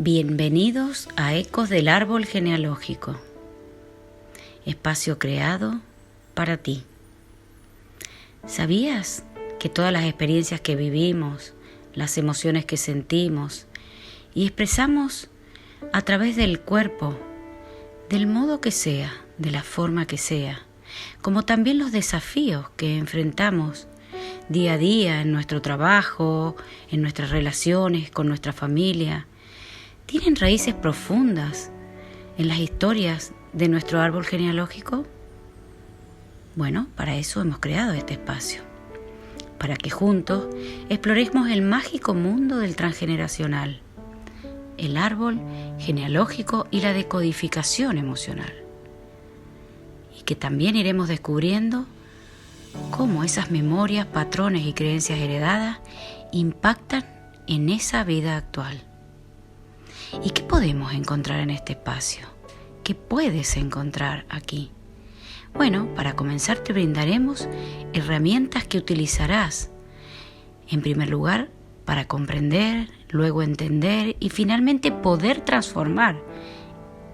Bienvenidos a Ecos del Árbol Genealógico, espacio creado para ti. ¿Sabías que todas las experiencias que vivimos, las emociones que sentimos y expresamos a través del cuerpo, del modo que sea, de la forma que sea, como también los desafíos que enfrentamos día a día en nuestro trabajo, en nuestras relaciones con nuestra familia, tienen raíces profundas en las historias de nuestro árbol genealógico? Bueno, para eso hemos creado este espacio, para que juntos exploremos el mágico mundo del transgeneracional, el árbol genealógico y la decodificación emocional. Y que también iremos descubriendo cómo esas memorias, patrones y creencias heredadas impactan en esa vida actual. ¿Y qué podemos encontrar en este espacio? ¿Qué puedes encontrar aquí? Bueno, para comenzar te brindaremos herramientas que utilizarás, en primer lugar, para comprender, luego entender y finalmente poder transformar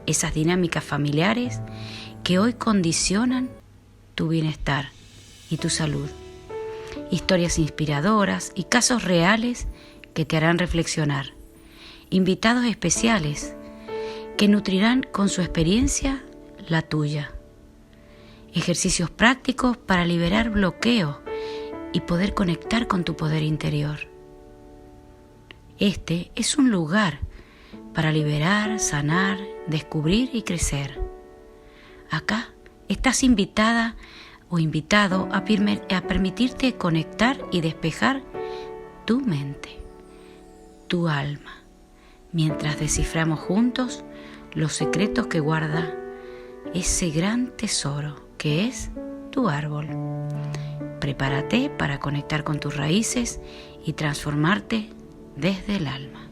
esas dinámicas familiares que hoy condicionan tu bienestar y tu salud. Historias inspiradoras y casos reales que te harán reflexionar. Invitados especiales que nutrirán con su experiencia la tuya. Ejercicios prácticos para liberar bloqueos y poder conectar con tu poder interior. Este es un lugar para liberar, sanar, descubrir y crecer. Acá estás invitada o invitado a permitirte conectar y despejar tu mente, tu alma, mientras desciframos juntos los secretos que guarda ese gran tesoro que es tu árbol. Prepárate para conectar con tus raíces y transformarte desde el alma.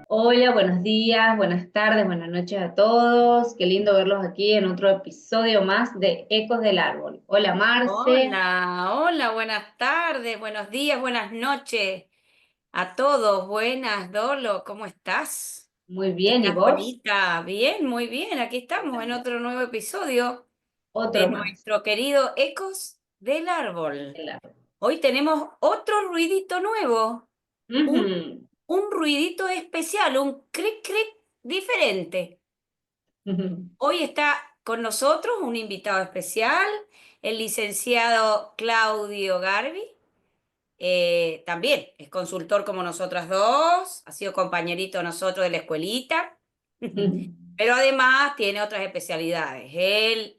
Hola, buenos días, buenas tardes, buenas noches a todos. Qué lindo verlos aquí en otro episodio más de Ecos del Árbol. Hola, Marce. Hola, hola, buenas tardes, buenos días, buenas noches a todos. Buenas, Dolo, ¿cómo estás? Muy bien, ¿y ¿Estás vos? bonita? Bien, muy bien. Aquí estamos en otro nuevo episodio de Otro más. nuestro querido Ecos del Árbol. El árbol. Hoy tenemos otro ruidito nuevo, un, Ujú. un ruidito especial, un cric cric diferente. Ujú. Hoy está con nosotros un invitado especial, el licenciado Claudio Garbi. También es consultor como nosotras dos, ha sido compañerito de nosotros de la escuelita, pero además tiene otras especialidades. Él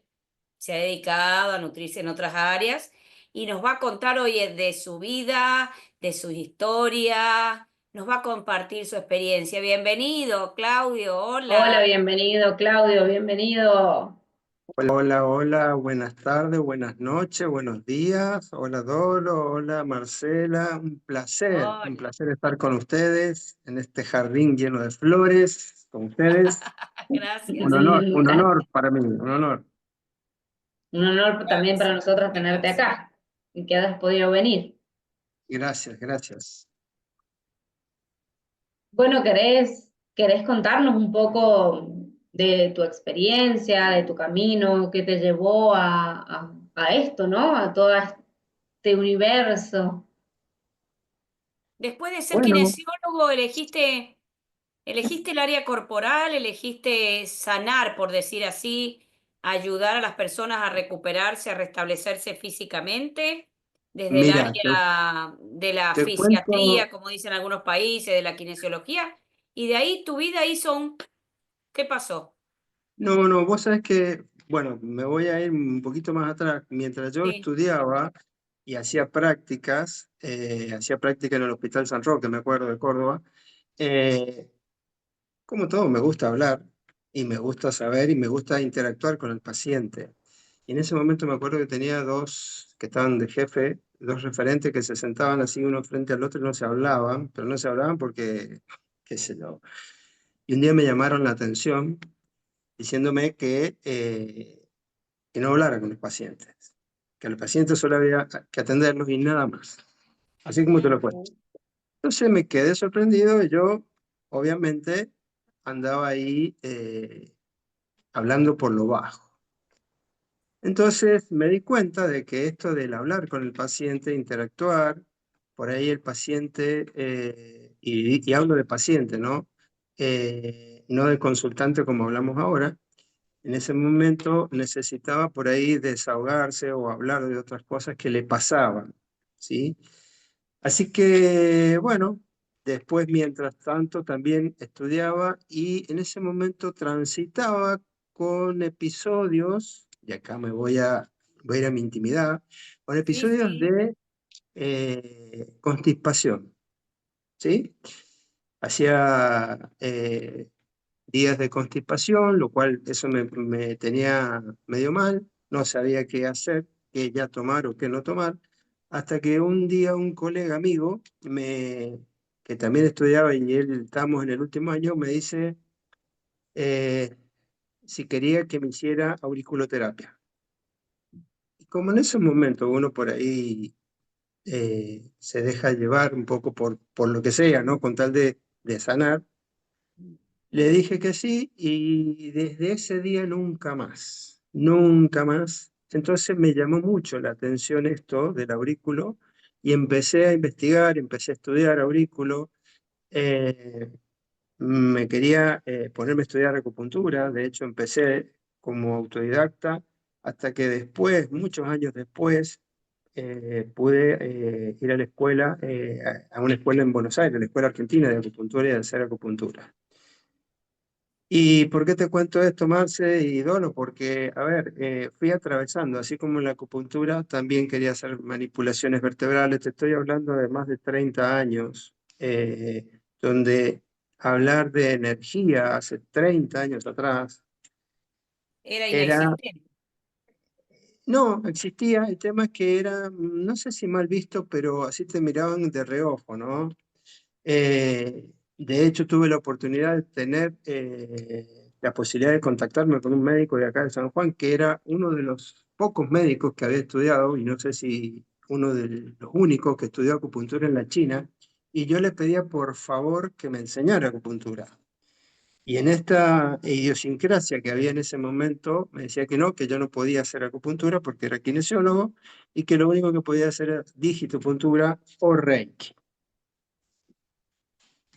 se ha dedicado a nutrirse en otras áreas y nos va a contar hoy de su vida, de su historia, nos va a compartir su experiencia. Bienvenido, Claudio, Hola, hola. bienvenido, Claudio, bienvenido. Hola, hola, hola, buenas tardes, buenas noches, buenos días. Hola Dolo, hola Marcela, un Hola. placer estar con ustedes en este jardín lleno de flores, con ustedes. Gracias. Un honor para mí, un honor. Un honor también para nosotros tenerte Gracias. acá y que hayas podido venir. Gracias, gracias. Bueno, ¿querés contarnos un poco de tu experiencia, de tu camino, qué te llevó a esto, ¿no? A todo este universo. Después de ser Bueno, kinesiólogo, elegiste el área corporal, elegiste sanar, por decir así, ayudar a las personas a recuperarse, a restablecerse físicamente, desde el mira, área de la te cuento, fisiatría, como dicen algunos países, de la kinesiología, y de ahí tu vida hizo un... ¿Qué pasó? no, vos sabés que, bueno, me voy a ir un poquito más atrás. Mientras yo Sí. estudiaba y hacía práctica en el Hospital San Roque, me acuerdo, de Córdoba, eh, como todo, me gusta hablar y me gusta saber y me gusta interactuar con el paciente. Y en ese momento me acuerdo que tenía dos que estaban de jefe, dos referentes que se sentaban así uno frente al otro y no se hablaban, pero no se hablaban porque, qué sé yo. Y un día me llamaron la atención diciéndome que no hablara con los pacientes, que a los pacientes solo había que atenderlos y nada más. así como te lo cuento. Entonces me quedé sorprendido y yo, obviamente, andaba ahí hablando por lo bajo. Entonces me di cuenta de que esto del hablar con el paciente, interactuar, por ahí el paciente, y hablo de paciente, ¿no? No de consultante como hablamos ahora, en ese momento necesitaba por ahí desahogarse o hablar de otras cosas que le pasaban, ¿sí? Así que, bueno, después, mientras tanto, también estudiaba y en ese momento transitaba con episodios, y acá voy a ir a mi intimidad, con Sí, episodios sí. de constipación, ¿sí? Hacía días de constipación, lo cual eso me tenía medio mal, no sabía qué hacer, qué ya tomar o qué no tomar, hasta que un día un colega amigo, que también estudiaba y él estábamos en el último año, me dice eh, si quería que me hiciera auriculoterapia. Y como en ese momento uno por ahí se deja llevar un poco por lo que sea, ¿no? Con tal de sanar. Le dije que sí y desde ese día nunca más, nunca más. Entonces me llamó mucho la atención esto del aurículo y empecé a investigar, empecé a estudiar aurículo. Eh, Me quería ponerme a estudiar acupuntura, de hecho empecé como autodidacta hasta que después, muchos años después, pude ir a la escuela, a una escuela en Buenos Aires, la Escuela Argentina de Acupuntura y de hacer acupuntura. ¿Y por qué te cuento esto, Marce y Dono? Porque, a ver, fui atravesando, así como en la acupuntura, también quería hacer manipulaciones vertebrales. Te estoy hablando de más de 30 años, donde hablar de energía hace 30 años atrás Era era, inexistente. no, existía, el tema es que era, no sé si mal visto, pero así te miraban de reojo, ¿no? De hecho, tuve la oportunidad de tener la posibilidad de contactarme con un médico de acá de San Juan, que era uno de los pocos médicos que había estudiado, y no sé si uno de los únicos que estudió acupuntura en la China, y yo le pedía por favor que me enseñara acupuntura. Y en esta idiosincrasia que había en ese momento, me decía que yo no podía hacer acupuntura porque era kinesiólogo y que lo único que podía hacer era digitopuntura o Reiki.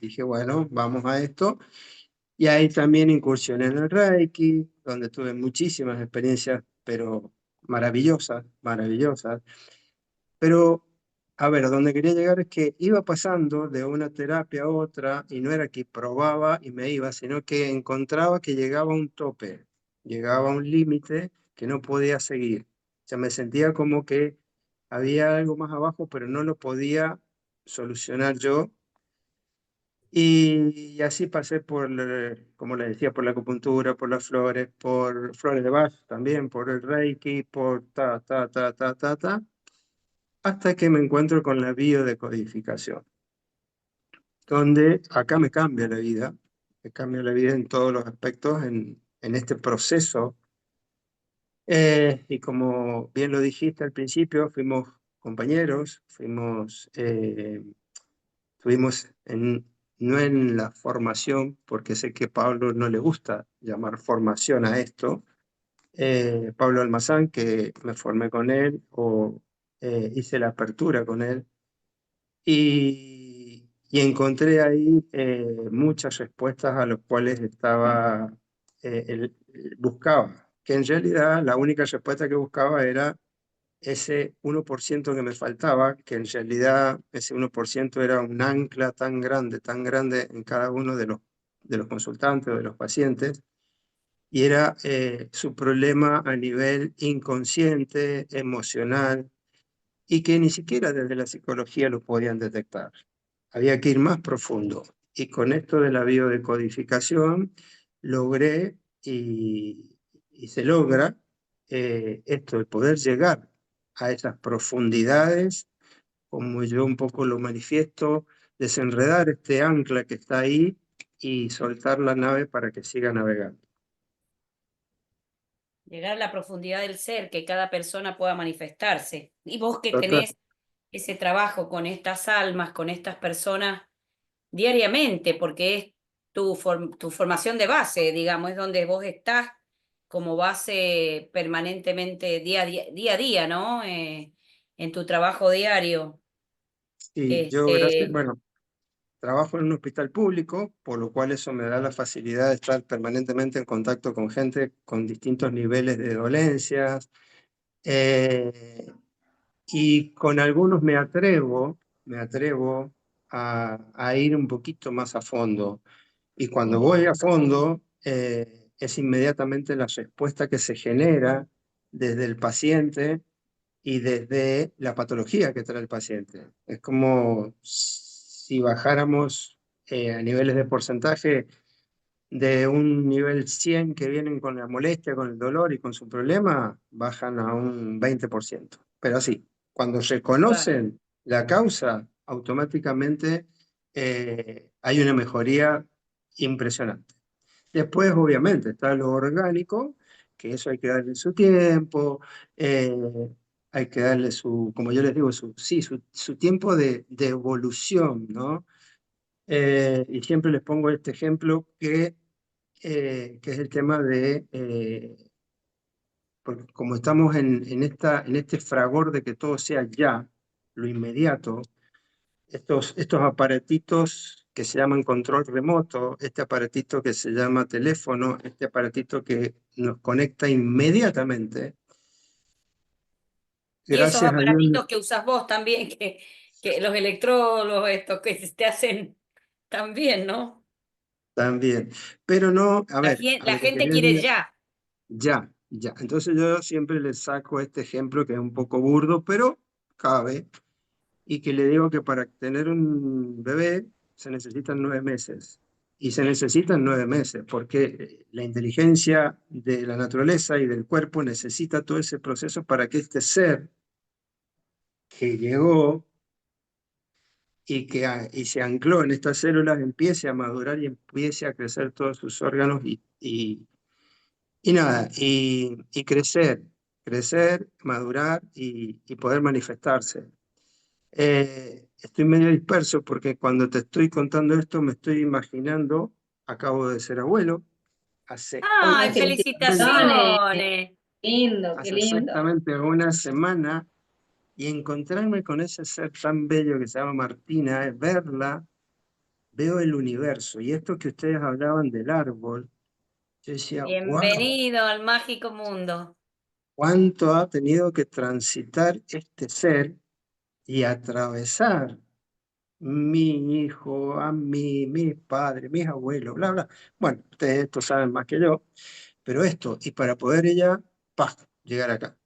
Dije, bueno, vamos a esto. Y ahí también incursioné en el Reiki, donde tuve muchísimas experiencias, pero maravillosas, maravillosas. Pero, a ver, a donde quería llegar es que iba pasando de una terapia a otra y no era que probaba y me iba, sino que encontraba que llegaba a un tope, llegaba a un límite que no podía seguir. O sea, me sentía como que había algo más abajo, pero no lo podía solucionar yo y así pasé como le decía, por la acupuntura, por las flores, por flores de Bach también, por el Reiki, por hasta que me encuentro con la biodecodificación, donde acá me cambia la vida en todos los aspectos en este proceso. Y como bien lo dijiste al principio, fuimos compañeros, estuvimos no en la formación, porque sé que a Pablo no le gusta llamar formación a esto. Pablo Almazán, que me formé con él o hice la apertura con él y encontré ahí muchas respuestas a las cuales buscaba, que en realidad la única respuesta que buscaba era ese 1% que me faltaba, que en realidad ese 1% era un ancla tan grande en cada uno de los consultantes o de los pacientes, y era su problema a nivel inconsciente, emocional, y que ni siquiera desde la psicología lo podían detectar. Había que ir más profundo. Y con esto de la biodecodificación logré y se logra esto, el poder llegar a esas profundidades, como yo un poco lo manifiesto, desenredar este ancla que está ahí y soltar la nave para que siga navegando. Llegar a la profundidad del ser, que cada persona pueda manifestarse. Y vos que Total. tenés ese trabajo con estas almas, con estas personas diariamente, porque es tu formación de base, digamos, es donde vos estás como base permanentemente día a día, ¿no? En tu trabajo diario. Y yo, gracias, Este, bueno, trabajo en un hospital público, por lo cual eso me da la facilidad de estar permanentemente en contacto con gente con distintos niveles de dolencias. eh, y con algunos me atrevo a ir un poquito más a fondo. Y cuando voy a fondo, es inmediatamente la respuesta que se genera desde el paciente y desde la patología que trae el paciente. Es como si bajáramos a niveles de porcentaje de un nivel 100 que vienen con la molestia, con el dolor y con su problema, bajan a un 20%. Pero así, cuando claro. reconocen la causa, automáticamente hay una mejoría impresionante. Después, obviamente, está lo orgánico, que eso hay que darle su tiempo, eh, hay que darle su, como yo les digo, sí, su tiempo de evolución, ¿no? Y siempre les pongo este ejemplo que es el tema porque como estamos en este fragor de que todo sea ya, lo inmediato, estos aparatitos que se llaman control remoto, este aparatito que se llama teléfono, este aparatito que nos conecta inmediatamente, Y esos gracias a Dios aparatitos que usas vos también, que los electrodos, estos que te hacen también, ¿no? también. Pero no, a La lo que gente quería quiere llegar, ya. ya, ya. Entonces yo siempre les saco este ejemplo que es un poco burdo, pero cabe, y que le digo que para tener un bebé se necesitan 9 meses. Y se necesitan 9 meses porque la inteligencia de la naturaleza y del cuerpo necesita todo ese proceso para que este ser que llegó y se ancló en estas células empiece a madurar y empiece a crecer todos sus órganos y nada, y crecer, madurar y poder manifestarse. Estoy medio disperso porque cuando te estoy contando esto me estoy imaginando, acabo de ser abuelo, hace ¡Ay, Ay, exactamente, felicitaciones. felicitaciones! Lindo, qué hace lindo. exactamente una semana y encontrarme con ese ser tan bello que se llama Martina, es verla, veo el universo y esto que ustedes hablaban del árbol, yo decía, wow, Bienvenido al mágico mundo. cuánto ha tenido que transitar este ser y atravesar mi hijo, a mí, mis padres, mis abuelos, bla, bla. Bueno, ustedes esto saben más que yo, pero esto, y para poder ella, ¡pah!, llegar acá.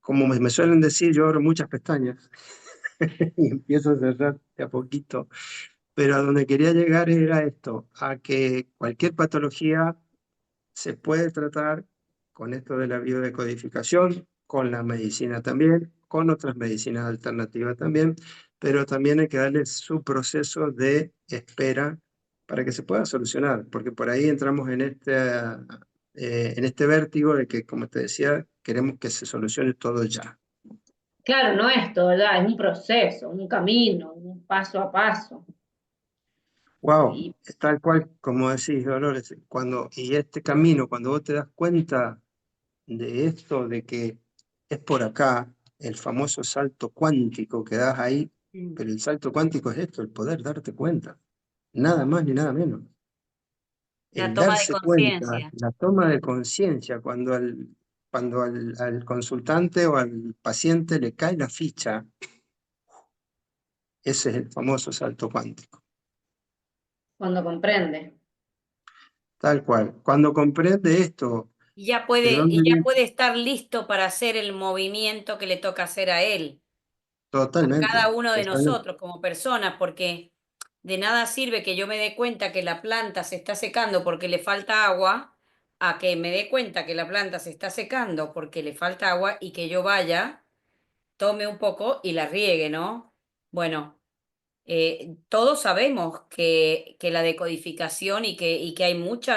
Como me suelen decir, yo abro muchas pestañas y empiezo a cerrar de a poquito, pero a donde quería llegar era esto, a que cualquier patología se puede tratar con esto de la biodecodificación, con la medicina también, con otras medicinas alternativas también, pero también hay que darle su proceso de espera para que se pueda solucionar, porque por ahí entramos en este vértigo de que, como te decía, queremos que se solucione todo ya. Claro, no es todo, ya, es un proceso, un camino, un paso a paso. Wow, Y es tal cual como decís, Dolores, y este camino, cuando vos te das cuenta de esto, de que es por acá, el famoso salto cuántico que das ahí, pero el salto cuántico es esto, el poder darte cuenta, nada más ni nada menos. La El toma de darse cuenta, conciencia. la toma de conciencia, cuando al consultante o al paciente le cae la ficha, ese es el famoso salto cuántico. cuando comprende. Tal cual. Cuando comprende esto, ¿de Y dónde ya viene? puede estar listo para hacer el movimiento que le toca hacer a él, a cada Totalmente, uno de totalmente. nosotros como personas, porque de nada sirve que yo me dé cuenta que la planta se está secando porque le falta agua, a que me dé cuenta que la planta se está secando porque le falta agua y que yo vaya, tome un poco y la riegue, ¿no? Bueno, todos sabemos que la decodificación y que hay muchos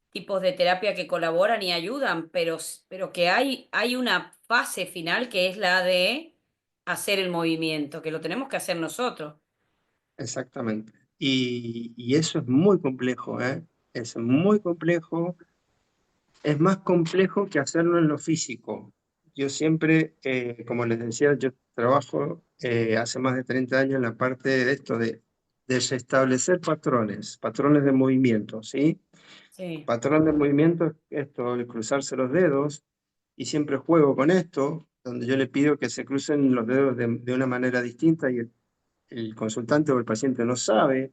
tipos de terapia que colaboran y ayudan, pero que hay una fase final que es la de hacer el movimiento, que lo tenemos que hacer nosotros. Exactamente. Y eso es muy complejo, ¿eh? Es muy complejo. Es más complejo que hacerlo en lo físico. Yo siempre, como les decía, yo trabajo hace más de 30 años en la parte de esto de restablecer patrones, patrones de movimiento, ¿sí? Sí. Patrón de movimiento es esto, el cruzarse los dedos, y siempre juego con esto, donde yo le pido que se crucen los dedos de una manera distinta y el consultante o el paciente no sabe,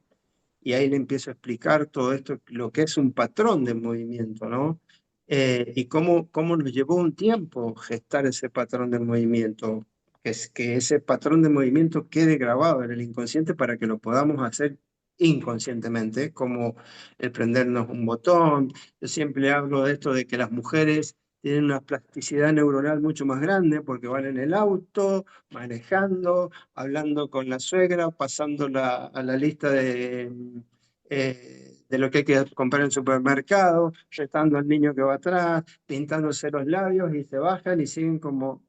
y ahí le empiezo a explicar todo esto, lo que es un patrón de movimiento, ¿no? Y cómo nos llevó un tiempo gestar ese patrón de movimiento, que es que ese patrón de movimiento quede grabado en el inconsciente para que lo podamos hacer inconscientemente, como el prendernos un botón. Yo siempre hablo de esto de que las mujeres tienen una plasticidad neuronal mucho más grande porque van en el auto, manejando, hablando con la suegra, pasando a la lista de lo que hay que comprar en el supermercado, retando al niño que va atrás, pintándose los labios y se bajan y siguen como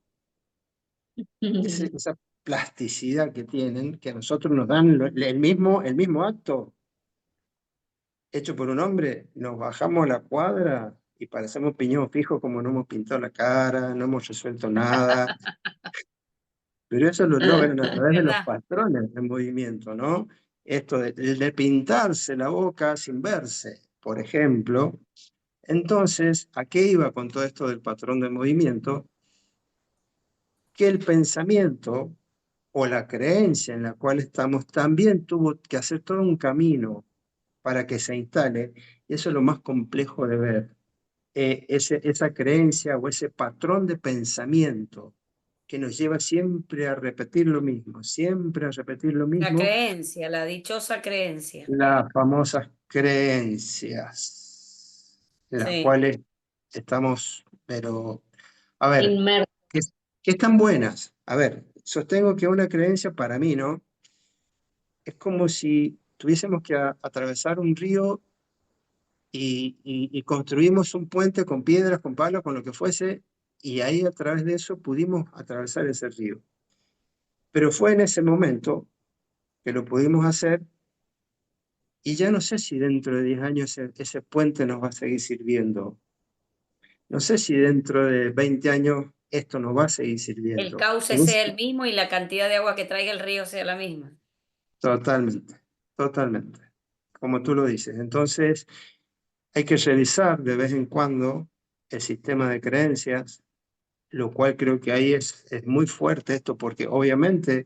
esa plasticidad que tienen, que a nosotros nos dan el mismo acto hecho por un hombre, nos bajamos la cuadra y parecemos piñón fijo como no hemos pintado la cara, no hemos resuelto nada. Pero eso lo logran a través de los ¿Verdad? patrones de movimiento, ¿no? Esto de pintarse la boca sin verse, por ejemplo. Entonces, ¿a qué iba con todo esto del patrón de movimiento? Que el pensamiento o la creencia en la cual estamos también tuvo que hacer todo un camino para que se instale, y eso es lo más complejo de ver. Esa creencia o ese patrón de pensamiento que nos lleva siempre a repetir lo mismo, siempre a repetir lo La mismo, creencia, la dichosa creencia. las famosas creencias, las Sí. cuales estamos, pero, a ver, Inmerso. ¿qué, qué están buenas? A ver, sostengo que una creencia para mí, ¿no? Es como si tuviésemos que atravesar un río y construimos un puente con piedras, con palos, con lo que fuese, y ahí a través de eso pudimos atravesar ese río. Pero fue en ese momento que lo pudimos hacer y ya no sé si dentro de 10 años ese puente nos va a seguir sirviendo. No sé si dentro de 20 años esto nos va a seguir El sirviendo. cauce sea el mismo y la cantidad de agua que traiga el río sea la misma. Totalmente, totalmente. Como tú lo dices. Entonces, hay que revisar de vez en cuando el sistema de creencias, lo cual creo que ahí es muy fuerte esto, porque obviamente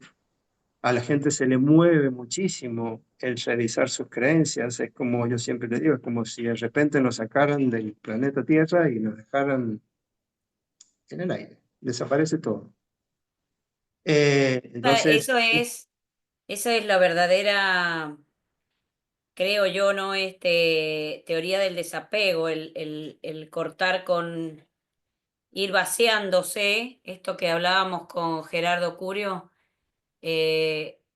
a la gente se le mueve muchísimo el revisar sus creencias. Es como yo siempre le digo, es como si de repente nos sacaran del planeta Tierra y nos dejaran en el aire. Desaparece todo. Entonces, Eso es, esa es la verdadera, creo yo, ¿no? Teoría del desapego, el cortar con, ir vaciándose, esto que hablábamos con Gerardo Curio,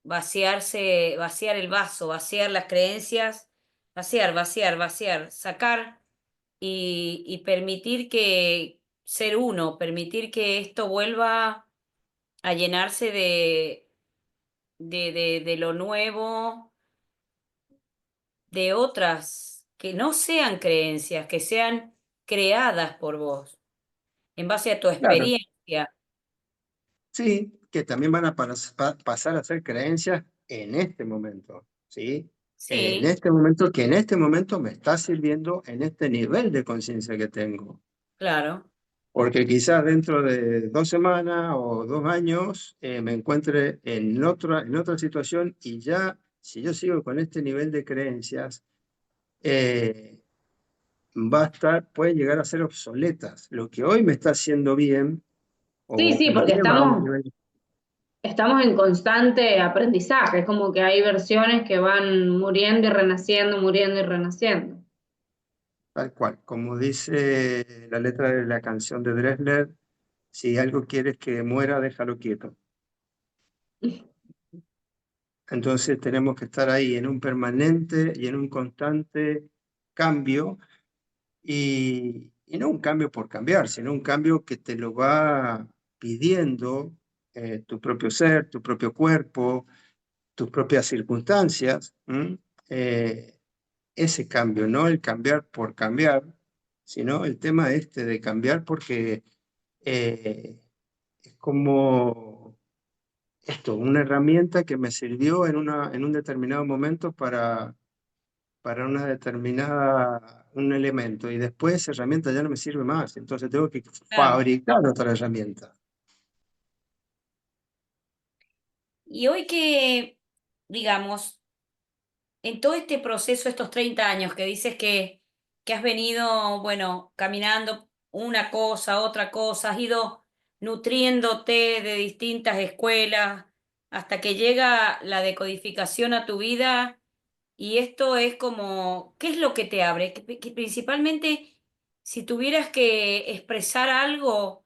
vaciarse, vaciar el vaso, vaciar las creencias, vaciar, sacar y permitir que ser uno, permitir que esto vuelva a llenarse de lo nuevo, de otras que no sean creencias, que sean creadas por vos, en base a tu claro, experiencia. sí, que también van a pasar a ser creencias en este momento, ¿sí? En Sí, este momento, que en este momento me está sirviendo en este nivel de conciencia que tengo. claro. Porque quizás dentro de 2 semanas o 2 años me encuentre en otra situación y ya, si yo sigo con este nivel de creencias, eh, va a estar, pueden llegar a ser obsoletas. Lo que hoy me está haciendo bien Sí, o sí, me porque lleva a un nivel estamos en constante aprendizaje, es como que hay versiones que van muriendo y renaciendo. tal cual. Como dice la letra de la canción de Dresler, si algo quieres que muera, déjalo quieto. Entonces tenemos que estar ahí en un permanente y en un constante cambio y no un cambio por cambiar, sino un cambio que te lo va pidiendo tu propio ser, tu propio cuerpo, tus propias circunstancias. Ese cambio, no el cambiar por cambiar, sino el tema este de cambiar porque eh, es como esto, una herramienta que me sirvió en un determinado momento para una determinada, un elemento, y después esa herramienta ya no me sirve más, entonces tengo que Claro. fabricar otra herramienta. Y hoy que, digamos, en todo este proceso, estos 30 años que dices que has venido, bueno, caminando una cosa, otra cosa, has ido nutriéndote de distintas escuelas hasta que llega la decodificación a tu vida y esto es como, ¿qué es lo que te abre? Que principalmente, si tuvieras que expresar algo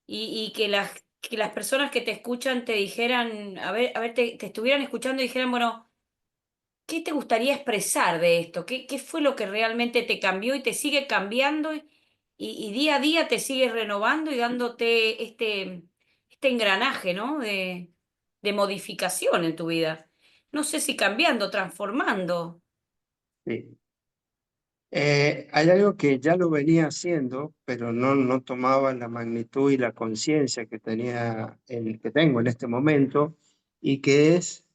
y que las personas que te escuchan te dijeran, a ver, te estuvieran escuchando y dijeran, bueno, ¿qué te gustaría expresar de esto? ¿Qué fue lo que realmente te cambió y te sigue cambiando y día a día te sigue renovando y dándote este engranaje, ¿no? De modificación en tu vida. No sé si cambiando, transformando. Sí. Hay algo que ya lo venía haciendo, pero no tomaba la magnitud y la conciencia que que tengo en este momento, y que es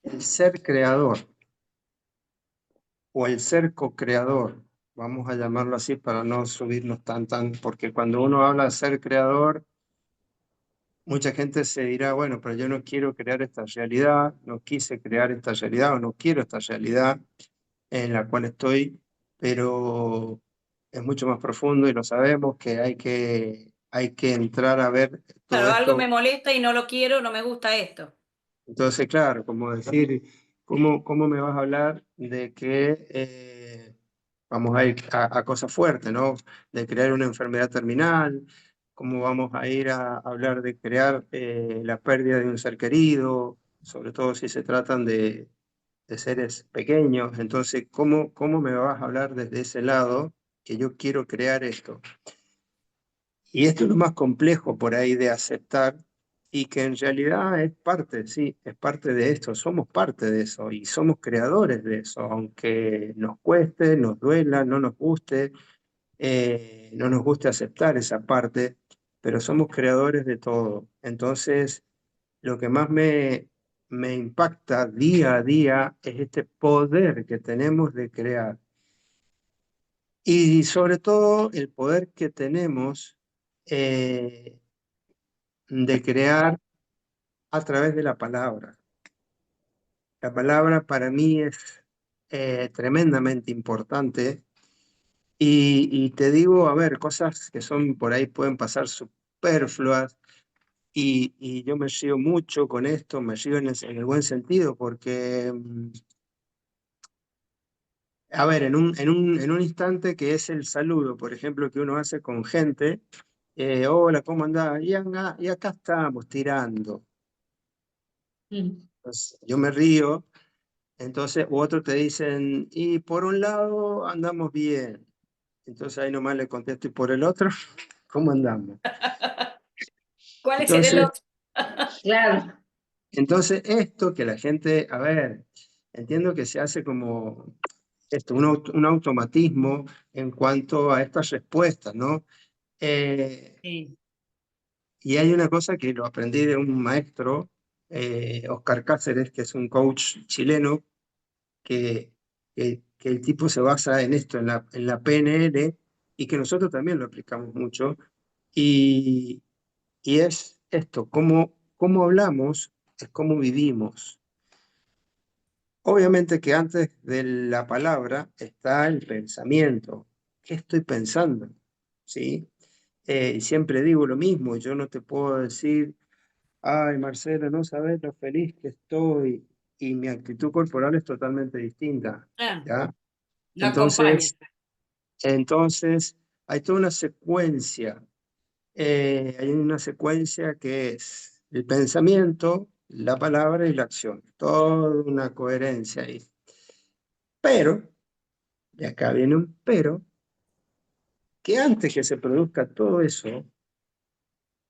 el ser creador o el ser co-creador. Vamos a llamarlo así para no subirnos tan, porque cuando uno habla de ser creador, mucha gente se dirá, bueno, pero yo no quiero crear esta realidad, no quise crear esta realidad o no quiero esta realidad en la cual estoy, pero es mucho más profundo y lo sabemos que hay que entrar a ver todo Claro, algo me esto. molesta y no lo quiero, no me gusta esto. Entonces, claro, como decir, ¿cómo me vas a hablar de que vamos a ir a cosas fuertes, ¿no? De crear una enfermedad terminal, ¿cómo vamos a ir a hablar de crear la pérdida de un ser querido, sobre todo si se tratan de seres pequeños? Entonces, ¿cómo me vas a hablar desde ese lado que yo quiero crear esto? Y esto es lo más complejo por ahí de aceptar, y que en realidad es parte, sí, es parte de esto, somos parte de eso y somos creadores de eso, aunque nos cueste, nos duela, no nos guste, no nos guste aceptar esa parte, pero somos creadores de todo. Entonces, lo que más me impacta día a día es este poder que tenemos de crear, y sobre todo el poder que tenemos eh, de crear a través de la palabra. La palabra para mí es tremendamente importante, y te digo, a ver, cosas que son por ahí pueden pasar superfluas, y yo me río mucho con esto, me río en el buen sentido, porque, a ver, en un instante que es el saludo, por ejemplo, que uno hace con gente, hola, ¿cómo andás? Y acá estamos tirando. Mm. Entonces, yo me río. Entonces, u otros te dicen, y por un lado andamos bien. Entonces ahí nomás le contesto, y por el otro, ¿cómo andamos? ¿Cuál será el Entonces, otro? Claro. entonces esto que la gente, a ver, entiendo que se hace como esto, un automatismo en cuanto a estas respuestas, ¿no? Eh, Sí. y hay una cosa que lo aprendí de un maestro, Oscar Cáceres, que es un coach chileno, que el tipo se basa en esto, en la PNL, y que nosotros también lo aplicamos mucho, y, y es esto, cómo hablamos es cómo vivimos. Obviamente que antes de la palabra está el pensamiento. ¿Qué estoy pensando? ¿Sí? Y siempre digo lo mismo, yo no te puedo decir, ay, Marcelo, no sabes lo feliz que estoy, y mi actitud corporal es totalmente distinta, Ah, ¿ya? no acompaña. Entonces, hay toda una secuencia. Hay una secuencia que es el pensamiento, la palabra y la acción. Toda una coherencia ahí. Pero, y acá viene un pero, que antes que se produzca todo eso,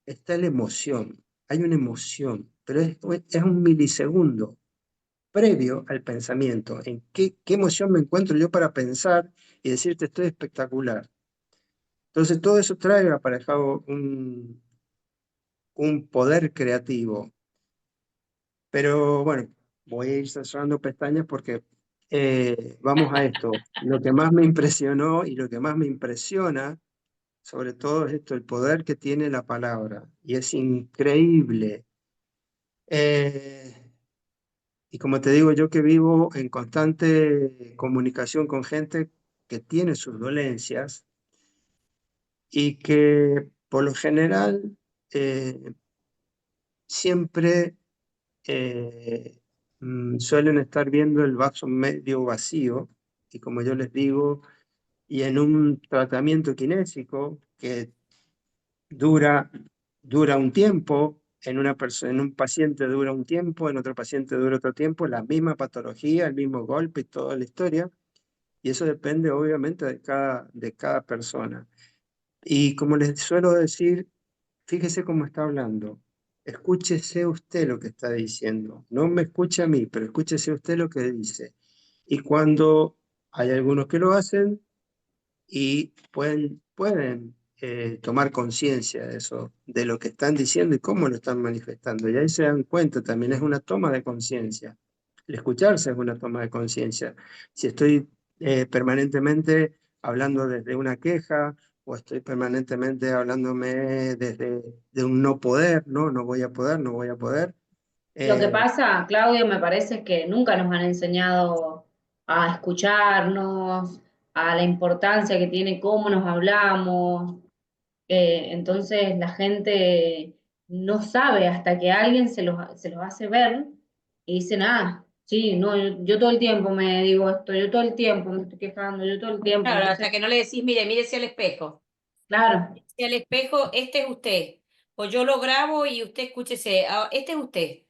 está la emoción. hay una emoción, pero es un milisegundo previo al pensamiento. ¿En qué emoción me encuentro yo para pensar y decirte estoy espectacular? Entonces todo eso trae aparejado un poder creativo. Pero bueno, voy a ir cerrando pestañas porque vamos a esto. Lo que más me impresionó y lo que más me impresiona, sobre todo, es esto, el poder que tiene la palabra. Y es increíble. Eh, y como te digo, yo que vivo en constante comunicación con gente que tiene sus dolencias y que por lo general siempre suelen estar viendo el vaso medio vacío, y como yo les digo, y en un tratamiento kinésico que dura, dura un tiempo, en una persona, en un paciente dura un tiempo, en otro paciente dura otro tiempo, la misma patología, el mismo golpe y toda la historia, y eso depende obviamente de cada persona. Y como les suelo decir, fíjese cómo está hablando. Escúchese usted lo que está diciendo. No me escuche a mí, pero escúchese usted lo que dice. Y cuando hay algunos que lo hacen y pueden tomar conciencia de eso, de lo que están diciendo y cómo lo están manifestando. Y ahí se dan cuenta, también es una toma de conciencia. El escucharse es una toma de conciencia. Si estoy permanentemente hablando desde una queja o estoy permanentemente hablándome desde de un no poder, no, no voy a poder, no voy a poder. Lo que eh, pasa, Claudio, me parece que nunca nos han enseñado a escucharnos, a la importancia que tiene cómo nos hablamos. Entonces la gente no sabe hasta que alguien se los hace ver y dicen, ah, sí, no, yo todo el tiempo me digo esto, yo todo el tiempo me estoy quejando, yo todo el tiempo. Claro, Entonces, hasta que no le decís, mire, mírese al espejo. claro, Si al espejo, este es usted. O yo lo grabo y usted escúchese. Ah, este es usted. o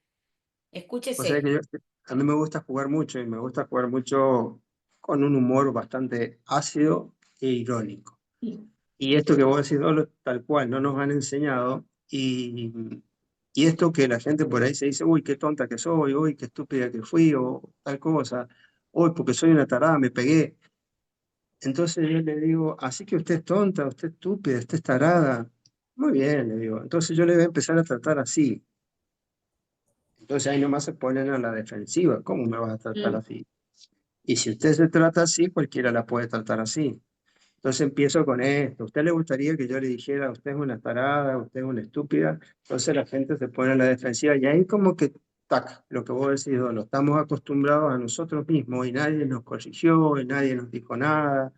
sea Escúchese. que a mí me gusta jugar mucho y me gusta jugar mucho con un humor bastante ácido e irónico. Y esto que vos decís, Dolo, tal cual, no nos han enseñado. Y esto que la gente por ahí se dice, uy, qué tonta que soy, uy, qué estúpida que fui, o tal cosa, uy, porque soy una tarada, me pegué. Entonces yo le digo, así que usted es tonta, usted es estúpida, usted es tarada. Muy bien, le digo. Entonces yo le voy a empezar a tratar así. Entonces ahí nomás se ponen a la defensiva. ¿Cómo me vas a tratar mm, así? Y si usted se trata así, cualquiera la puede tratar así. Entonces empiezo con esto. ¿A usted le gustaría que yo le dijera, usted es una tarada, usted es una estúpida? Entonces la gente se pone a la defensiva y ahí como que, tac, lo que vos decís, lo estamos acostumbrados a nosotros mismos y nadie nos corrigió y nadie nos dijo nada.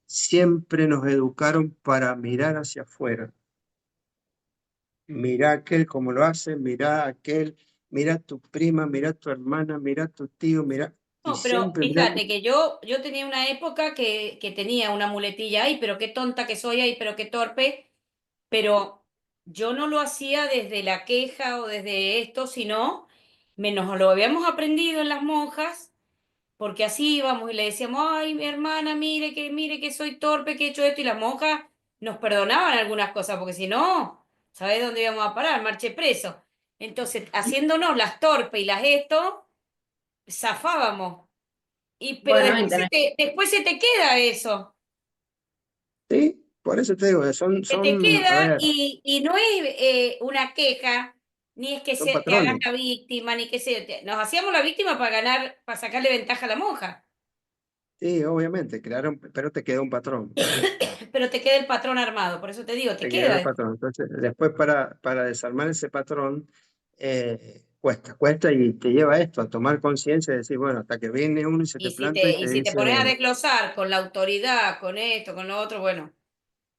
Siempre nos educaron para mirar hacia afuera. Mirá aquel cómo lo hace, mirá aquel, mirá tu prima, mirá tu hermana, mirá tu tío, mirá, y No, pero siempre mirá. fíjate que yo tenía una época que tenía una muletilla, ay, pero qué tonta que soy, ay, pero qué torpe, pero yo no lo hacía desde la queja o desde esto, sino menos lo habíamos aprendido en las monjas, porque así íbamos y le decíamos, ay, mi hermana, mire que soy torpe, que he hecho esto, y las monjas nos perdonaban algunas cosas, porque si no, ¿sabés dónde íbamos a parar? Marche preso. Entonces, haciéndonos las torpes y las esto, zafábamos. Pero bueno, y tenés, después se te queda eso. Sí, por eso te digo, Se te a queda ver, y no es una queja, ni es que son te hagas patrones. la víctima, ni que nos hacíamos la víctima para ganar, para sacarle ventaja a la monja. Sí, obviamente, crearon, pero te queda un patrón, Pero te queda el patrón armado, por eso te digo, te te queda queda el después. patrón. Entonces, después para desarmar ese patrón, cuesta y te lleva a esto, a tomar conciencia y decir, bueno, hasta que viene uno y se te planta y Y te si te pones a dice desglosar con la autoridad, con esto, con lo otro, bueno,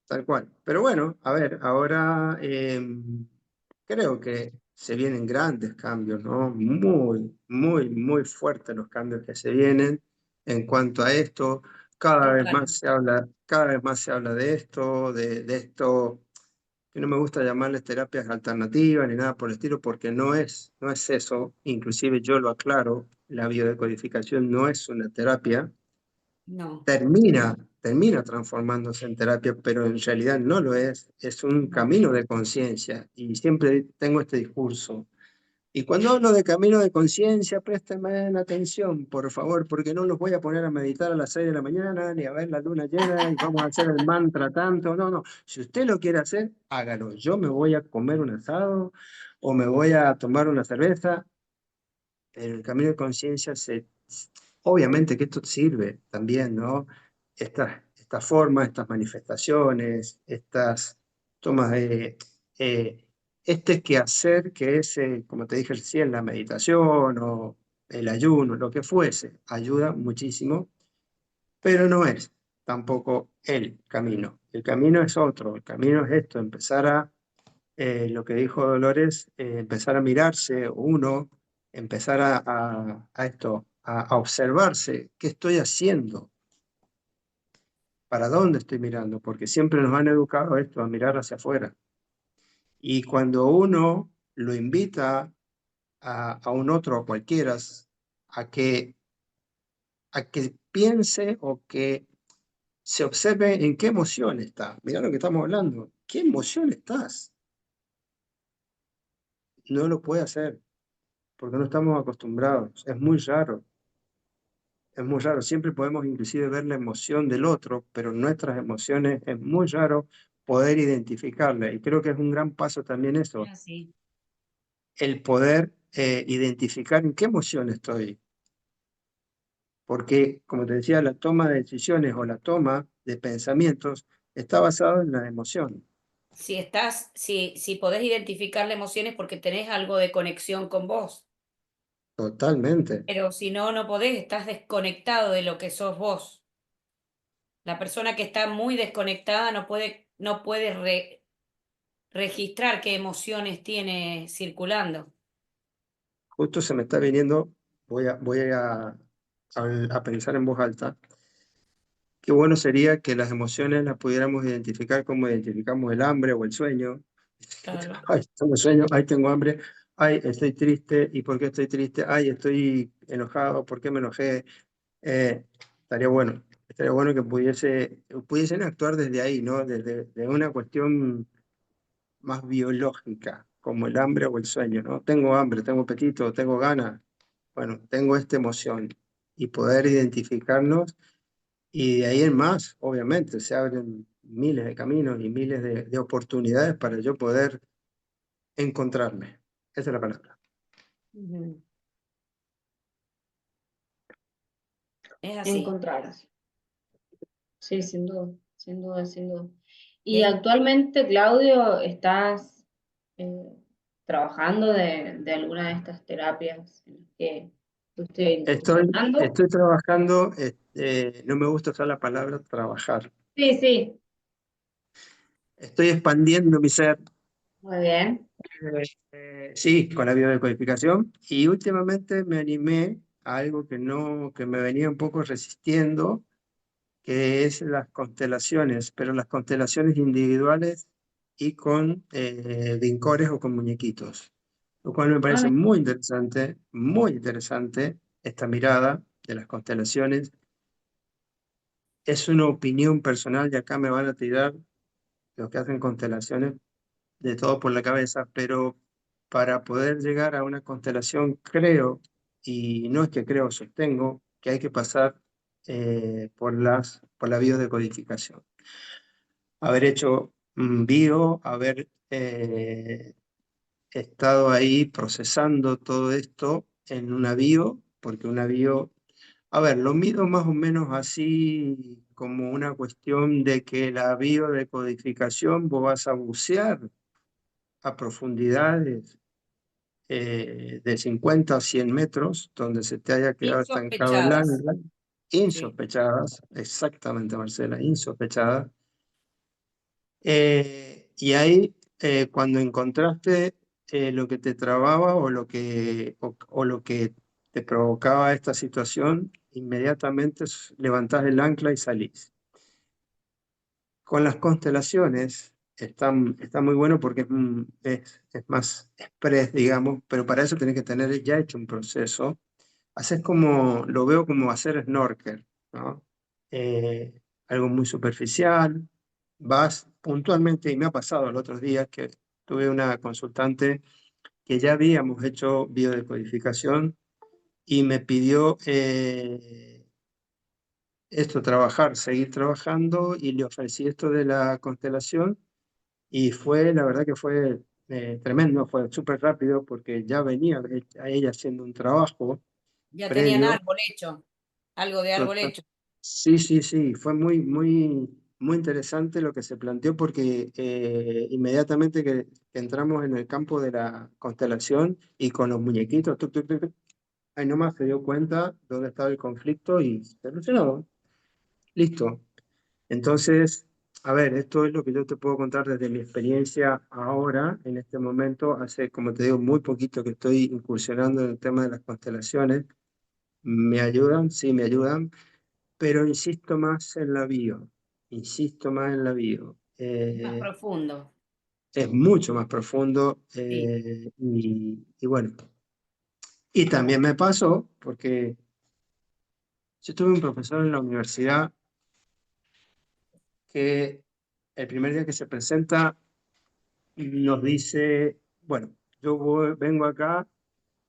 tal cual. Pero bueno, a ver, ahora creo que se vienen grandes cambios, ¿no? Muy, muy, muy fuertes los cambios que se vienen en cuanto a esto. total. Cada vez más se habla de esto, de esto que no me gusta llamarles terapias alternativas ni nada por el estilo, porque no es eso. Inclusive yo lo aclaro, la biodecodificación no es una terapia, No. termina transformándose en terapia, pero en realidad no lo es un camino de conciencia. Y siempre tengo este discurso. Y cuando hablo de camino de conciencia, préstenme atención, por favor, porque no los voy a poner a meditar a las 6 de la mañana, ni a ver la luna llena, y vamos a hacer el mantra tanto. No, no. Si usted lo quiere hacer, hágalo. Yo me voy a comer un asado o me voy a tomar una cerveza, pero el camino de conciencia obviamente que esto sirve también, ¿no? Estas formas, estas manifestaciones, estas tomas de este quehacer que es, como te dije recién, la meditación o el ayuno, lo que fuese, ayuda muchísimo, pero no es tampoco el camino. El camino es otro, el camino es esto, empezar a lo que dijo Dolores, empezar a mirarse uno, empezar a esto, a observarse, ¿qué estoy haciendo? ¿Para dónde estoy mirando? Porque siempre nos han educado a esto, a mirar hacia afuera. Y cuando uno lo invita a un otro, a cualquiera, a que, a que piense o que se observe en qué emoción está. Mirá lo que estamos hablando. ¿Qué emoción estás? No lo puede hacer porque no estamos acostumbrados. Es muy raro. Es muy raro. Siempre podemos inclusive ver la emoción del otro, pero nuestras emociones es muy raro poder identificarla. Y creo que es un gran paso también Es eso, así. el poder identificar en qué emoción estoy. Porque, como te decía, la toma de decisiones o la toma de pensamientos está basada en la emoción. Si podés identificar la emoción es porque tenés algo de conexión con vos. Totalmente. Pero si no, no podés, estás desconectado de lo que sos vos. La persona que está muy desconectada no puede registrar qué emociones tiene circulando. Justo se me está viniendo, a pensar en voz alta. Qué bueno sería que las emociones las pudiéramos identificar como identificamos el hambre o el sueño. Claro. Ay, tengo sueño, ay, tengo hambre, ay, estoy triste, ¿y por qué estoy triste? Ay, estoy enojado, ¿por qué me enojé? Eh, estaría bueno que pudiesen actuar desde ahí, ¿no? Desde de una cuestión más biológica, como el hambre o el sueño, ¿no? Tengo hambre, tengo apetito, tengo ganas, bueno, tengo esta emoción y poder identificarnos y de ahí en más, obviamente, se abren miles de caminos y miles de oportunidades para yo poder encontrarme. Esa es la palabra. Ujú. Es así. Encontrarse. Sí, sin duda, sin duda, sin duda. Y Y hay- actualmente, Claudio, ¿estás eh, trabajando de alguna de estas terapias en las que estoy incursionando? Estoy trabajando, no me gusta usar la palabra trabajar. Sí, sí, Estoy expandiendo mi ser, muy bien. sí, con la biodecodificación y últimamente me animé a algo que no, que me venía un poco resistiendo, que es las constelaciones, pero las constelaciones individuales y con vincores o con muñequitos, lo cual me parece Ah, muy interesante esta mirada de las constelaciones. Es una opinión personal y acá me van a tirar los que hacen constelaciones de todo por la cabeza, pero para poder llegar a una constelación creo, y no es que creo, sostengo, que hay que pasar por la biodecodificación. Haber hecho un bio, haber estado ahí procesando todo esto en una bio, porque una bio, a ver, lo mido más o menos así como una cuestión de que la biodecodificación vos vas a bucear a profundidades de 50 a 100 metros, donde se te haya quedado estancado el Insospechadas. ancla, Sí. insospechadas, exactamente Marcela, insospechadas. Y ahí, cuando encontraste lo que te trababa o lo que te provocaba esta situación, inmediatamente levantás el ancla y salís. Con las constelaciones está muy bueno porque es más express, digamos, pero para eso tenés que tener ya hecho un proceso. Haces como, lo veo como hacer snorkel, ¿no? algo muy superficial, vas puntualmente, y me ha pasado los otros días que tuve una consultante que ya habíamos hecho biodecodificación y me pidió esto, trabajar, seguir trabajando, y le ofrecí esto de la constelación, y fue, la verdad que fue tremendo, fue súper rápido porque ya venía a ella haciendo un trabajo Ya tenían previo. árbol hecho, algo de árbol hecho. Sí, sí, sí, fue muy, muy, muy interesante lo que se planteó porque inmediatamente que entramos en el campo de la constelación y con los muñequitos, tuc, tuc, tuc, tuc, ahí nomás se dio cuenta dónde estaba el conflicto y se solucionó. Listo. Entonces, a ver, esto es lo que yo te puedo contar desde mi experiencia ahora, en este momento. Hace, como te digo, muy poquito que estoy incursionando en el tema de las constelaciones. ¿Me ayudan? Sí, me ayudan, pero insisto más en la bio, insisto más en la bio. Más profundo, Es mucho más profundo sí. y bueno, y también me pasó porque yo tuve un profesor en la universidad que el primer día que se presenta nos dice, bueno, vengo acá,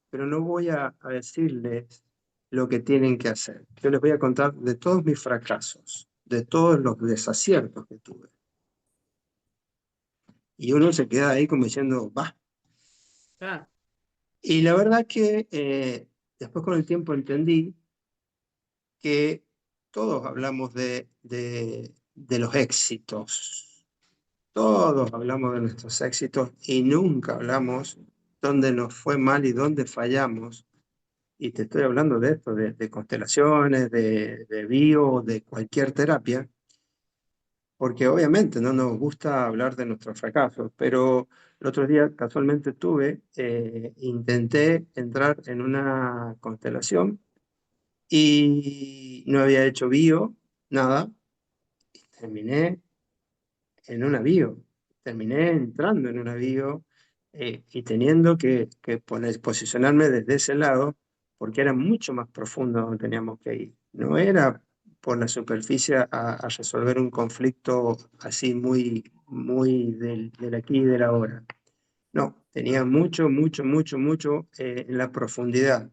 pero no voy a decirles lo que tienen que hacer. Yo les voy a contar de todos mis fracasos, de todos los desaciertos que tuve. Y uno se queda ahí como diciendo, va. Claro. Y la verdad que después con el tiempo entendí que todos hablamos de los éxitos, todos hablamos de nuestros éxitos y nunca hablamos dónde nos fue mal y dónde fallamos. Y te estoy hablando de esto, de constelaciones, de bio, de cualquier terapia, porque obviamente no nos gusta hablar de nuestros fracasos, pero el otro día casualmente intenté entrar en una constelación y no había hecho bio, nada, y terminé en un avión. Terminé entrando en un avión y teniendo que posicionarme desde ese lado porque era mucho más profundo donde teníamos que ir. No era por la superficie a resolver un conflicto así muy, muy del aquí y del ahora. No, tenía mucho, mucho, mucho, mucho en la profundidad.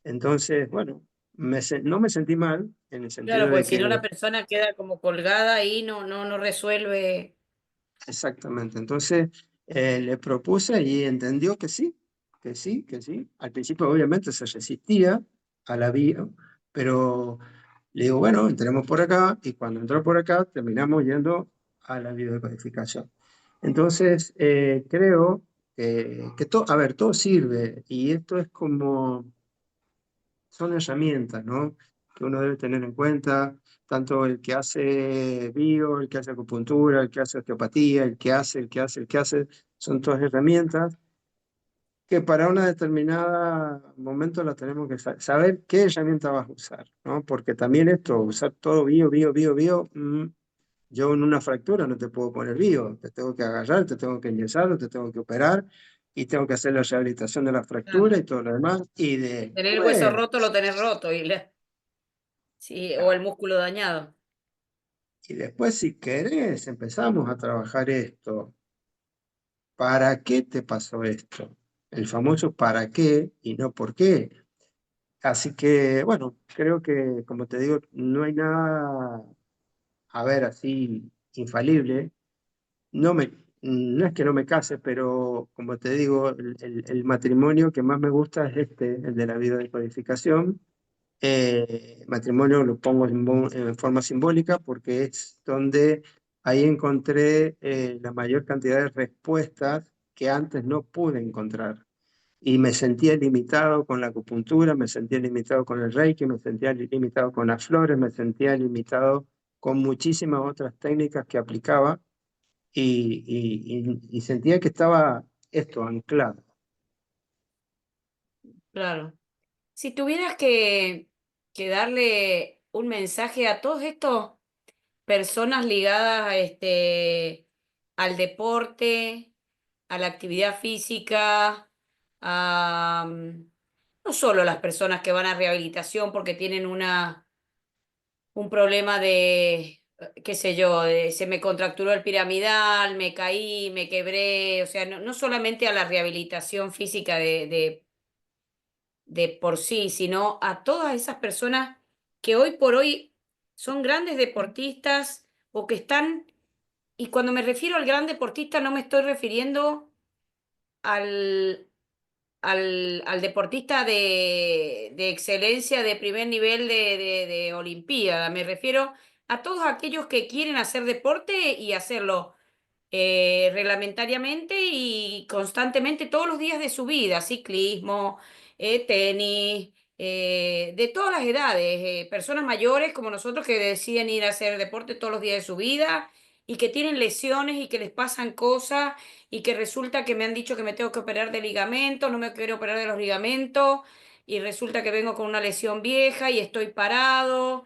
Entonces, bueno, no me sentí mal en el Claro, sentido de pues si que no la persona queda como colgada y no resuelve. exactamente. Entonces le propuse y entendió que sí, que sí, que sí. Al principio obviamente se resistía a la bio, pero le digo, bueno, entremos por acá y cuando entró por acá terminamos yendo a la biodecodificación. Entonces creo que todo, a ver, todo sirve y esto es como son herramientas, ¿no? Que uno debe tener en cuenta, tanto el que hace bio, el que hace acupuntura, el que hace osteopatía, el que hace, son todas herramientas que para una determinada momento la tenemos que saber qué herramienta vas a usar, ¿no? Porque también esto, usar todo bio, yo en una fractura no te puedo poner bio, te tengo que agarrar, te tengo que enyesar, te tengo que operar y tengo que hacer la rehabilitación de la Claro. fractura y todo lo demás. Y Tener el hueso después, roto lo tenés roto sí, o el músculo dañado. y después, si querés, empezamos a trabajar esto. ¿Para qué te pasó esto? El famoso para qué y no por qué. Así que, bueno, creo que, como te digo, no hay nada, a ver, así infalible. No es que no me case, pero como te digo, el matrimonio que más me gusta es este, el de la vida de codificación. Matrimonio lo pongo en forma simbólica porque es donde ahí encontré la mayor cantidad de respuestas que antes no pude encontrar. Y me sentía limitado con la acupuntura, me sentía limitado con el Reiki, me sentía limitado con las flores, me sentía limitado con muchísimas otras técnicas que aplicaba y sentía que estaba esto anclado. Claro. Si tuvieras que darle un mensaje a todos estos personas ligadas a al deporte, a la actividad física, a no solo las personas que van a rehabilitación porque tienen un problema qué sé yo, se me contracturó el piramidal, me caí, me quebré, o sea, no solamente a la rehabilitación física de por sí, sino a todas esas personas que hoy por hoy son grandes deportistas o que están, y cuando me refiero al gran deportista no me estoy refiriendo al, al deportista de excelencia de primer nivel de Olimpiada, me refiero a todos aquellos que quieren hacer deporte y hacerlo reglamentariamente y constantemente todos los días de su vida, ciclismo, tenis, de todas las edades, personas mayores como nosotros que deciden ir a hacer deporte todos los días de su vida y que tienen lesiones y que les pasan cosas y que resulta que me han dicho que me tengo que operar de ligamentos, no me quiero operar de los ligamentos y resulta que vengo con una lesión vieja y estoy parado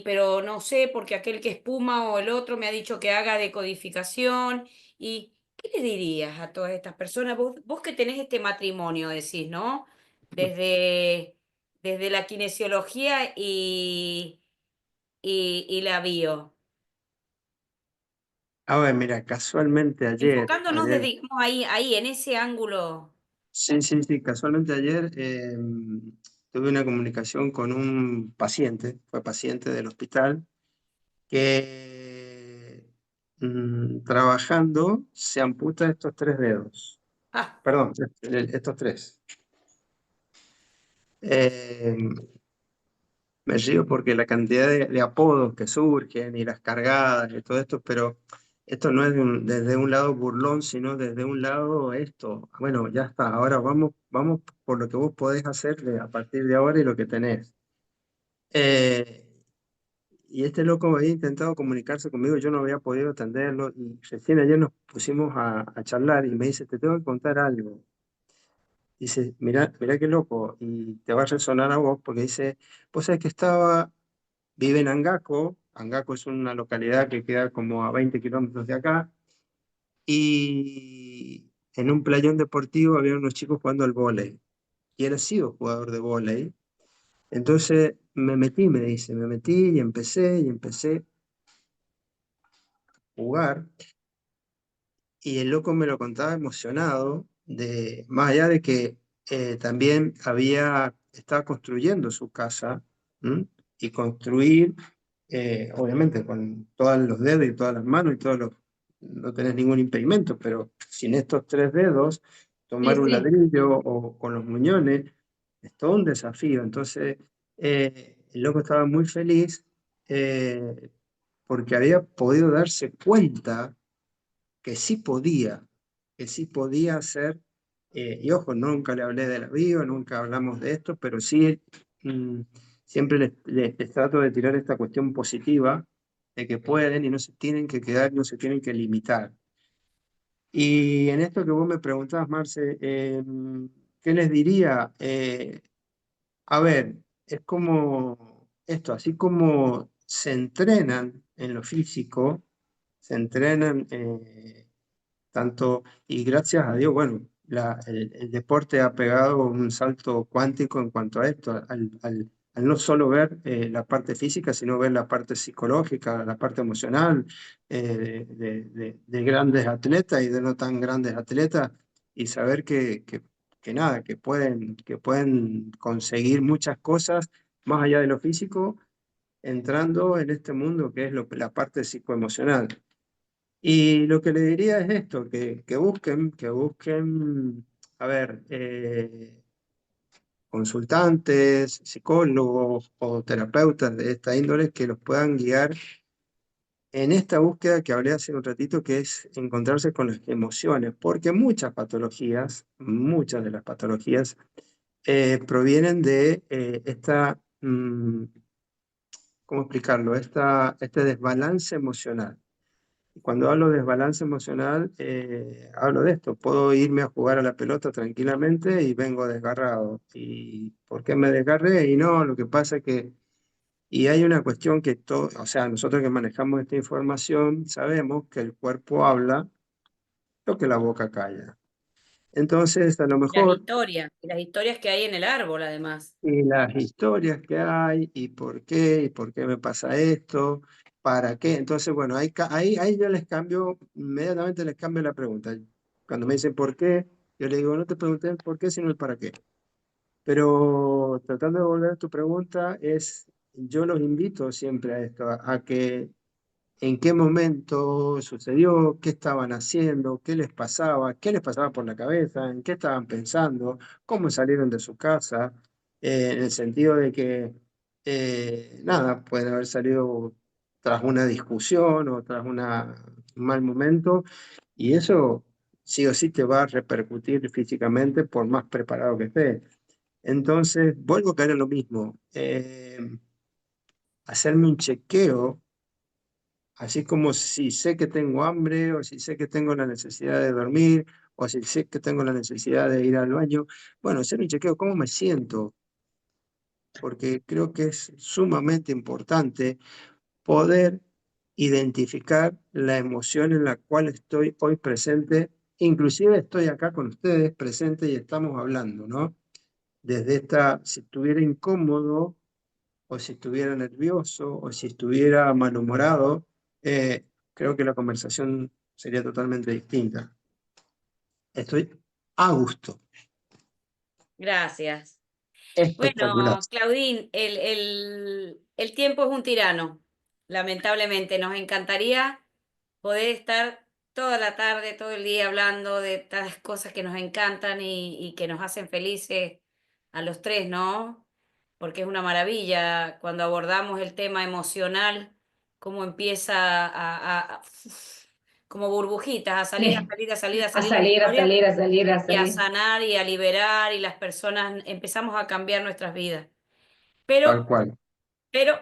pero no sé, porque aquel que espuma o el otro me ha dicho que haga decodificación. ¿Y qué le dirías a todas estas personas? Vos que tenés este matrimonio, decís, ¿no? Desde, desde la kinesiología y la bio. A ver, mira, casualmente Enfocándonos ayer, digamos, ahí, en ese ángulo. sí, sí, sí, casualmente ayer tuve una comunicación con un paciente, fue paciente del hospital, que trabajando se amputa estos tres dedos, Ah, perdón, estos tres. Eh, Me río porque la cantidad de apodos que surgen y las cargadas y todo esto, pero esto no es desde un lado burlón, sino desde un lado esto. Bueno, ya está, ahora vamos por lo que vos podés hacer a partir de ahora y lo que tenés. Eh, y este loco había intentado comunicarse conmigo, yo no había podido atenderlo y recién ayer nos pusimos a charlar y me dice, te tengo que contar algo. Dice, mira, mira qué loco, y te va a resonar a vos porque dice, vos sabés que vive en Angaco. Angaco es una localidad que queda como a 20 kilómetros de acá. Y en un playón deportivo había unos chicos jugando al vóley. Y él ha sido jugador de vóley. Entonces me metí, me dice, me metí y empecé a jugar. Y el loco me lo contaba emocionado, más allá de que también estaba construyendo su casa. ¿M? Y construir, obviamente con todos los dedos y todas las manos no tenés ningún impedimento, pero sin estos tres dedos, Sí, tomar un sí, ladrillo o con los muñones es todo un desafío. Entonces, el loco estaba muy feliz porque había podido darse cuenta que sí podía, que sí podía hacer, y ojo, nunca le hablé de la bio, nunca hablamos de esto, pero sí siempre les trato de tirar esta cuestión positiva de que pueden y no se tienen que quedar, no se tienen que limitar. Y en esto que vos me preguntabas, Marce, ¿qué les diría? A ver, es como esto, así como se entrenan en lo físico, se entrenan tanto, y gracias a Dios, bueno, el deporte ha pegado un salto cuántico en cuanto a esto, al no solo ver la parte física, sino ver la parte psicológica, la parte emocional de grandes atletas y de no tan grandes atletas, y saber que nada, que pueden conseguir muchas cosas más allá de lo físico, entrando en este mundo que es la parte psicoemocional. Y lo que le diría es esto, que busquen, a ver, consultantes, psicólogos o terapeutas de esta índole que los puedan guiar en esta búsqueda que hablé hace un ratito, que es encontrarse con las emociones, porque muchas de las patologías provienen de ¿cómo explicarlo? Este desbalance emocional. Y cuando hablo de desbalance emocional, hablo de esto. Puedo irme a jugar a la pelota tranquilamente y vengo desgarrado. ¿Y por qué me desgarré? Y no, lo que pasa es que, y hay una cuestión que todo, o sea, nosotros que manejamos esta información sabemos que el cuerpo habla lo que la boca calla. Entonces, a lo mejor, y las historias que hay en el árbol, además. y las historias que hay, y por qué me pasa esto, ¿para qué? Entonces, bueno, ahí yo inmediatamente les cambio la pregunta. Cuando me dicen por qué, yo le digo, no te pregunté el por qué, sino el para qué. Pero tratando de volver a tu pregunta, yo los invito siempre a esto, a que en qué momento sucedió, qué estaban haciendo, qué les pasaba por la cabeza, en qué estaban pensando, cómo salieron de su casa, en el sentido de que, nada, pueden haber salido tras una discusión o tras un mal momento, y eso sí o sí te va a repercutir físicamente por más preparado que estés. Entonces, vuelvo a caer en lo mismo. Hacerme un chequeo, así como si sé que tengo hambre, o si sé que tengo la necesidad de dormir, o si sé que tengo la necesidad de ir al baño. Bueno, hacer un chequeo, ¿cómo me siento? Porque creo que es sumamente importante poder identificar la emoción en la cual estoy hoy presente. Inclusive estoy acá con ustedes presente y estamos hablando, ¿no? Desde si estuviera incómodo, o si estuviera nervioso, o si estuviera malhumorado, creo que la conversación sería totalmente distinta. Estoy a gusto. Gracias. Espectacular. Bueno, Claudín, el tiempo es un tirano, lamentablemente. Nos encantaría poder estar toda la tarde, todo el día hablando de tantas cosas que nos encantan y que nos hacen felices a los tres, ¿no? Porque es una maravilla cuando abordamos el tema emocional, cómo empieza como burbujitas, a salir, a Sí. salir, a salir, a A salir la salir, a historia salir, a salir, a y a salir. sanar y a liberar y las personas empezamos a cambiar nuestras vidas. Tal Pero, cual. pero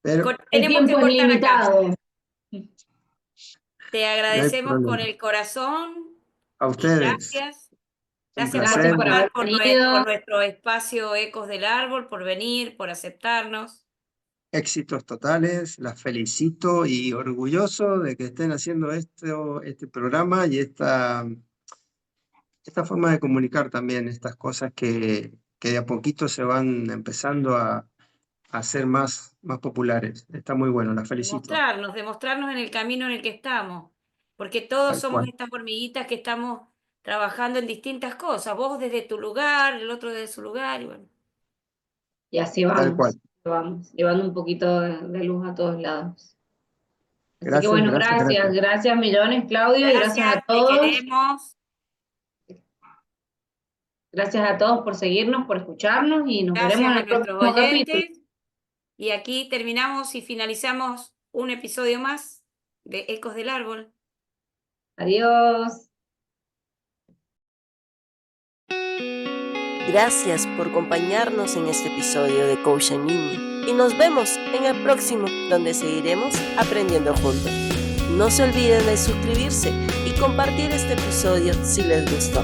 Pero El tenemos que tiempo es cortar acá. limitado. Te no hay agradecemos con problema. el corazón A y ustedes, gracias. un Gracias por Gracias placer. por pasar haber por venido. nuestro espacio Ecos del Árbol, por venir, por aceptarnos. Éxitos totales, las felicito y orgulloso de que estén haciendo este programa y esta forma de comunicar también, estas cosas que de a poquito se van empezando a ser más populares. Está muy bueno, las felicito. Demostrarnos en el camino en el que estamos, porque todos Tal somos cual, estas hormiguitas que estamos trabajando en distintas cosas, vos desde tu lugar, el otro desde su lugar, y bueno, Y así tal cual. vamos, llevando un poquito de luz a todos lados. Así que Gracias, bueno, gracias, gracias, gracias. gracias millones, Claudio, y gracias a gracias, te todos. queremos, Gracias a todos por seguirnos, por escucharnos y nos veremos gracias en a el nuestros próximo capítulo. oyentes, y aquí terminamos y finalizamos un episodio más de Ecos del Árbol. Adiós. Gracias por acompañarnos en este episodio de Coach and Niño y nos vemos en el próximo donde seguiremos aprendiendo juntos. No se olviden de suscribirse y compartir este episodio si les gustó.